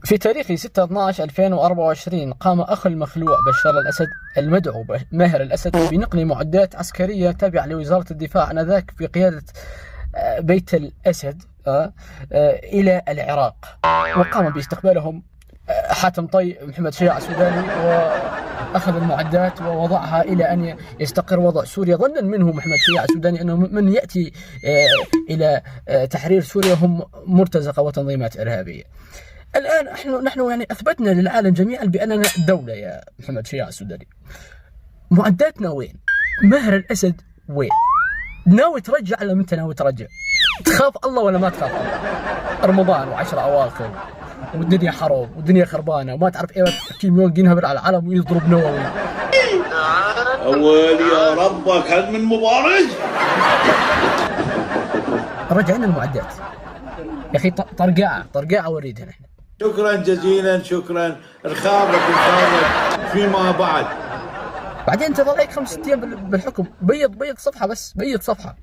في تاريخ 6/12/2024 قام أخو المخلوع بشار الأسد المدعو ماهر الأسد بنقل معدات عسكرية تابعة لوزارة الدفاع آنذاك في قيادة بيت الأسد إلى العراق، وقام باستقبالهم حاتم طي محمد شياع السوداني، وأخذ المعدات ووضعها إلى أن يستقر وضع سوريا، ظنا منه محمد شياع السوداني أنه من يأتي إلى تحرير سوريا هم مرتزقة وتنظيمات إرهابية. الآن نحن يعني أثبتنا للعالم جميعا بأننا دولة يا محمد شياع السوداني. معداتنا وين؟ ماهر الأسد وين؟ ناوي ترجع ولا أنت ناوي ترجع؟ تخاف الله ولا ما تخاف الله؟ رمضان و10 أواخر والدنيا حرب والدنيا خربانة وما تعرف إيه، كيم يونغ ينهبر على العالم ويضرب نووي. أول يا ربك هل من مبارز؟ رجعنا المعدات يا أخي. طرقاعة وريدها نحن. شكرا جزيلا، شكرا. الخابك فيما بعد. بعدين انت ضليك 5 أيام بالحكم، بيض صفحة بس، بيض صفحة.